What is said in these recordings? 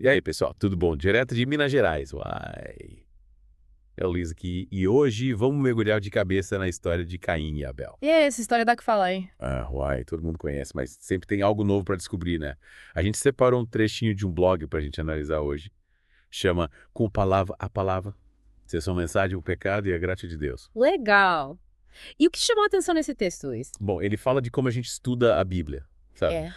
E aí, pessoal, tudo bom? Direto de Minas Gerais. Uai. É o Luiz aqui. E hoje vamos mergulhar de cabeça na história de Caim e Abel. E aí, essa história dá o que falar, hein? Uai, todo mundo conhece, mas sempre tem algo novo para descobrir, né? A gente separou um trechinho de um blog para a gente analisar hoje. Chama Com Palavra a Palavra. Sessão Mensagem, o Pecado e a Graça de Deus. Legal. E o que chamou a atenção nesse texto, Luiz? Bom, ele fala de como a gente estuda a Bíblia, sabe?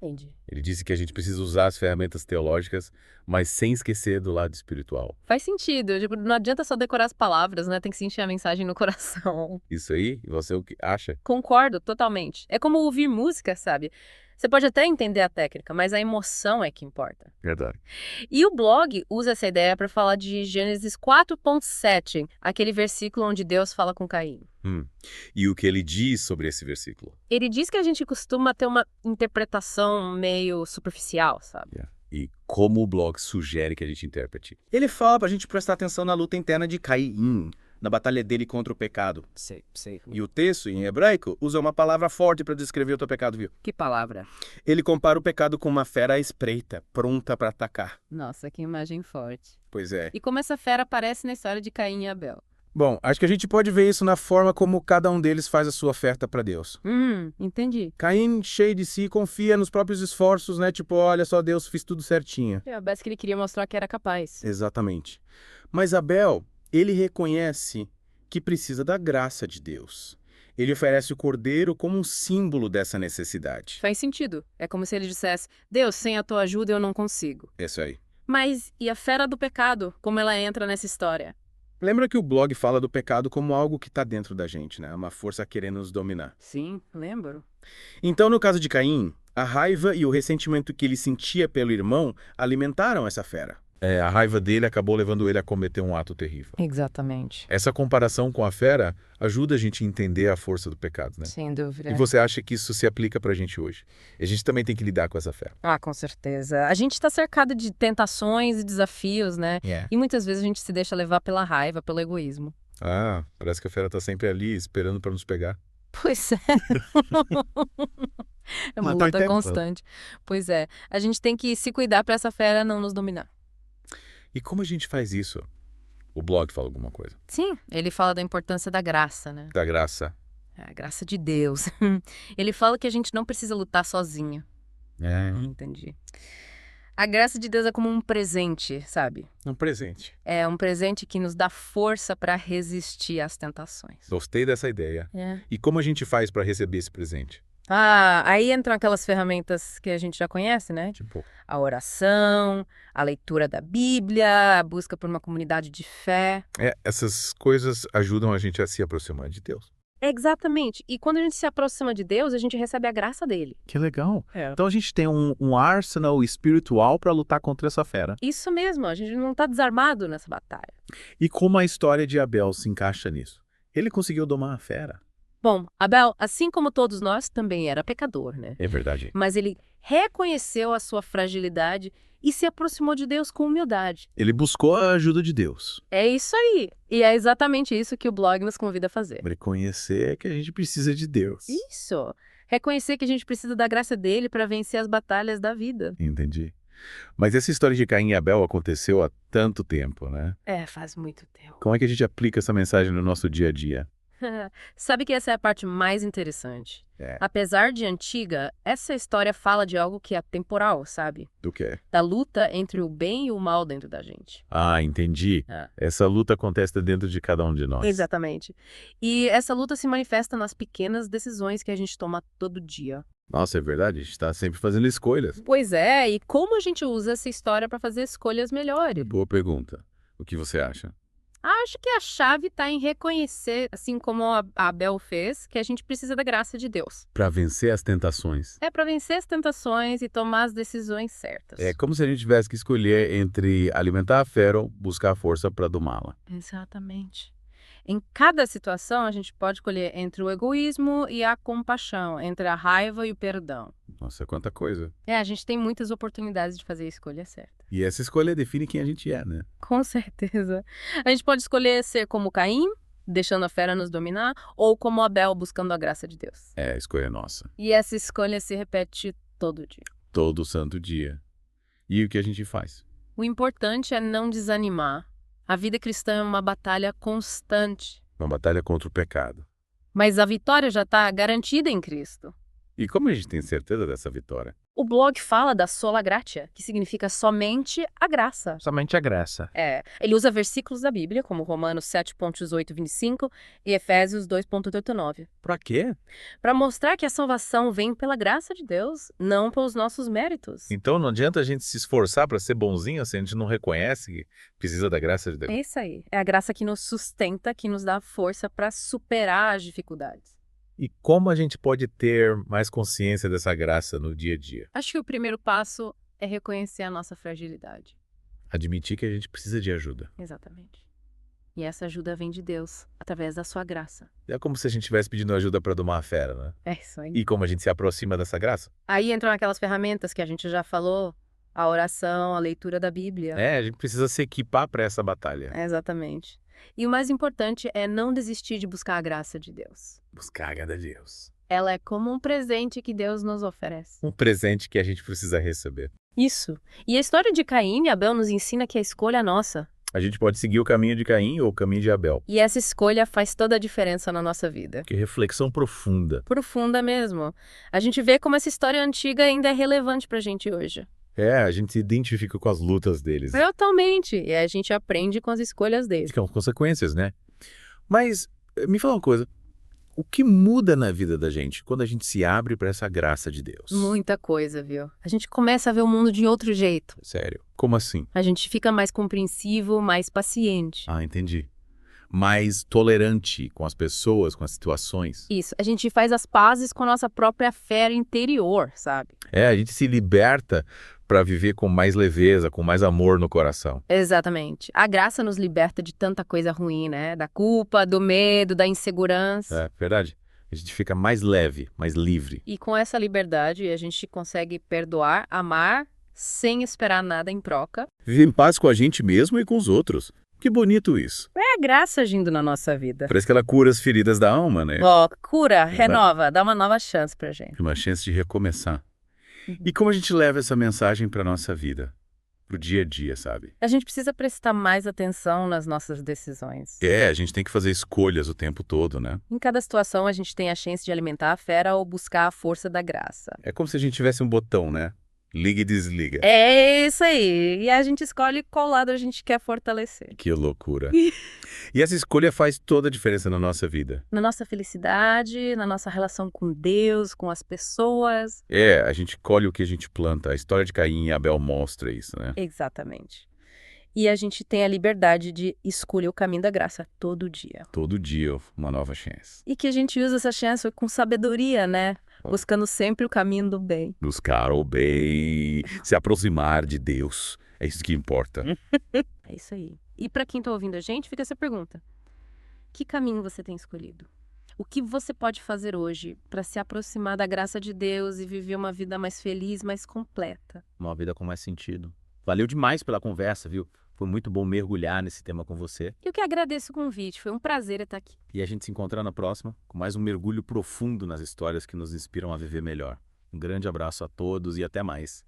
Entendi. Ele disse que a gente precisa usar as ferramentas teológicas, mas sem esquecer do lado espiritual. Faz sentido. Tipo, não adianta só decorar as palavras, né? Tem que sentir a mensagem no coração. Isso aí, você o que acha? Concordo totalmente. É como ouvir música, sabe? Você pode até entender a técnica, mas a emoção é que importa. Verdade. E o blog usa essa ideia para falar de Gênesis 4.7, aquele versículo onde Deus fala com Caim. E o que ele diz sobre esse versículo? Ele diz que a gente costuma ter uma interpretação meio superficial, sabe? E como o blog sugere que a gente interprete? Ele fala pra gente prestar atenção na luta interna de Caim, na batalha dele contra o pecado. Sei. E o texto, em hebraico, usa uma palavra forte para descrever o teu pecado, viu? Que palavra? Ele compara o pecado com uma fera à espreita, pronta para atacar. Nossa, que imagem forte. Pois é. E como essa fera aparece na história de Caim e Abel? Bom, acho que a gente pode ver isso na forma como cada um deles faz a sua oferta para Deus. Entendi. Caim, cheio de si, confia nos próprios esforços, né? Tipo, olha só, Deus, fiz tudo certinho. Parece que ele queria mostrar que era capaz. Exatamente. Mas Abel, ele reconhece que precisa da graça de Deus. Ele oferece o cordeiro como um símbolo dessa necessidade. Faz sentido. É como se ele dissesse, Deus, sem a tua ajuda eu não consigo. Isso aí. Mas e a fera do pecado? Como ela entra nessa história? Lembra que o blog fala do pecado como algo que está dentro da gente, né? Uma força querendo nos dominar. Sim, lembro. Então, no caso de Caim, a raiva e o ressentimento que ele sentia pelo irmão alimentaram essa fera. A raiva dele acabou levando ele a cometer um ato terrível. Exatamente. Essa comparação com a fera ajuda a gente a entender a força do pecado, né? Sem dúvida. E você acha que isso se aplica pra gente hoje? A gente também tem que lidar com essa fera. Ah, com certeza. A gente está cercado de tentações e desafios, né? E muitas vezes a gente se deixa levar pela raiva, pelo egoísmo. Parece que a fera tá sempre ali, esperando pra nos pegar. Pois é. É uma Matar o luta tempo. constante. Pois é. A gente tem que se cuidar para essa fera não nos dominar. E como a gente faz isso? O blog fala alguma coisa. Sim, ele fala da importância da graça, né? Da graça. A graça de Deus. Ele fala que a gente não precisa lutar sozinho. Entendi. A graça de Deus é como um presente, sabe? Um presente. É um presente que nos dá força para resistir às tentações. Gostei dessa ideia. E como a gente faz pra receber esse presente? Aí entram aquelas ferramentas que a gente já conhece, né? Tipo, A oração, a leitura da Bíblia, a busca por uma comunidade de fé. essas coisas ajudam a gente a se aproximar de Deus. Exatamente. E quando a gente se aproxima de Deus, a gente recebe a graça dele. Que legal. É. Então a gente tem um arsenal espiritual para lutar contra essa fera. Isso mesmo, a gente não está desarmado nessa batalha. E como a história de Abel se encaixa nisso? Ele conseguiu domar a fera. Bom, Abel, assim como todos nós, também era pecador, né? É verdade. Mas ele reconheceu a sua fragilidade e se aproximou de Deus com humildade. Ele buscou a ajuda de Deus. É isso aí. E é exatamente isso que o blog nos convida a fazer. Reconhecer que a gente precisa de Deus. Isso. Reconhecer que a gente precisa da graça dele para vencer as batalhas da vida. Entendi. Mas essa história de Caim e Abel aconteceu há tanto tempo, né? Faz muito tempo. Como é que a gente aplica essa mensagem no nosso dia a dia? Sabe que essa é a parte mais interessante. É. Apesar de antiga, essa história fala de algo que é temporal, sabe? Do quê? Da luta entre o bem e o mal dentro da gente. Entendi. É. Essa luta acontece dentro de cada um de nós. Exatamente. E essa luta se manifesta nas pequenas decisões que a gente toma todo dia. Nossa, é verdade. A gente está sempre fazendo escolhas. Pois é, e como a gente usa essa história para fazer escolhas melhores? Boa pergunta. O que você acha? Acho que a chave está em reconhecer, assim como a Abel fez, que a gente precisa da graça de Deus. Para vencer as tentações. É para vencer as tentações e tomar as decisões certas. É como se a gente tivesse que escolher entre alimentar a fera ou buscar a força para domá-la. Exatamente. Em cada situação, a gente pode escolher entre o egoísmo e a compaixão, entre a raiva e o perdão. Nossa, quanta coisa. A gente tem muitas oportunidades de fazer a escolha certa. E essa escolha define quem a gente é, né? Com certeza. A gente pode escolher ser como Caim, deixando a fera nos dominar, ou como Abel, buscando a graça de Deus. A escolha é nossa. E essa escolha se repete todo dia. Todo santo dia. E o que a gente faz? O importante é não desanimar. A vida cristã é uma batalha constante. Uma batalha contra o pecado. Mas a vitória já está garantida em Cristo. E como a gente tem certeza dessa vitória? O blog fala da sola gratia, que significa somente a graça. Somente a graça. Ele usa versículos da Bíblia, como Romanos 7,18 e 25 e Efésios 2,89. Pra quê? Para mostrar que a salvação vem pela graça de Deus, não pelos nossos méritos. Então não adianta a gente se esforçar para ser bonzinho se a gente não reconhece que precisa da graça de Deus. É isso aí. É a graça que nos sustenta, que nos dá força para superar as dificuldades. E como a gente pode ter mais consciência dessa graça no dia a dia? Acho que o primeiro passo é reconhecer a nossa fragilidade. Admitir que a gente precisa de ajuda. Exatamente. E essa ajuda vem de Deus, através da sua graça. É como se a gente estivesse pedindo ajuda para domar a fera, né? É isso aí. E como a gente se aproxima dessa graça? Aí entram aquelas ferramentas que a gente já falou, a oração, a leitura da Bíblia. A gente precisa se equipar para essa batalha. Exatamente. E o mais importante é não desistir de buscar a graça de Deus. Buscar agradar a Deus. Ela é como um presente que Deus nos oferece. Um presente que a gente precisa receber. Isso. E a história de Caim e Abel nos ensina que a escolha é nossa. A gente pode seguir o caminho de Caim ou o caminho de Abel. E essa escolha faz toda a diferença na nossa vida. Que reflexão profunda. Profunda mesmo. A gente vê como essa história antiga ainda é relevante pra gente hoje. A gente se identifica com as lutas deles. Totalmente. E a gente aprende com as escolhas deles. Ficam consequências, né? Mas me fala uma coisa. O que muda na vida da gente quando a gente se abre para essa graça de Deus? Muita coisa, viu? A gente começa a ver o mundo de outro jeito. Sério? Como assim? A gente fica mais compreensivo, mais paciente. Ah, entendi. Mais tolerante com as pessoas, com as situações. Isso. A gente faz as pazes com a nossa própria fé interior, sabe? A gente se liberta para viver com mais leveza, com mais amor no coração. Exatamente. A graça nos liberta de tanta coisa ruim, né? Da culpa, do medo, da insegurança. Verdade. A gente fica mais leve, mais livre. E com essa liberdade, a gente consegue perdoar, amar, sem esperar nada em troca. Viver em paz com a gente mesmo e com os outros. Que bonito isso. É a graça agindo na nossa vida. Parece que ela cura as feridas da alma, né? Cura, renova, dá uma nova chance pra gente. Uma chance de recomeçar. E como a gente leva essa mensagem para nossa vida? Pro dia a dia, sabe? A gente precisa prestar mais atenção nas nossas decisões. A gente tem que fazer escolhas o tempo todo, né? Em cada situação, a gente tem a chance de alimentar a fera ou buscar a força da graça. É como se a gente tivesse um botão, né? Liga e desliga. É isso aí. E a gente escolhe qual lado a gente quer fortalecer. Que loucura. E essa escolha faz toda a diferença na nossa vida. Na nossa felicidade, na nossa relação com Deus, com as pessoas. A gente colhe o que a gente planta. A história de Caim e Abel mostra isso, né? Exatamente. E a gente tem a liberdade de escolher o caminho da graça todo dia. Todo dia uma nova chance. E que a gente usa essa chance com sabedoria, né? Buscando sempre o caminho do bem. Buscar o bem, se aproximar de Deus. É isso que importa. É isso aí. E para quem tá ouvindo a gente, fica essa pergunta. Que caminho você tem escolhido? O que você pode fazer hoje para se aproximar da graça de Deus e viver uma vida mais feliz, mais completa? Uma vida com mais sentido. Valeu demais pela conversa, viu? Foi muito bom mergulhar nesse tema com você. Eu que agradeço o convite, foi um prazer estar aqui. E a gente se encontra na próxima com mais um mergulho profundo nas histórias que nos inspiram a viver melhor. Um grande abraço a todos e até mais.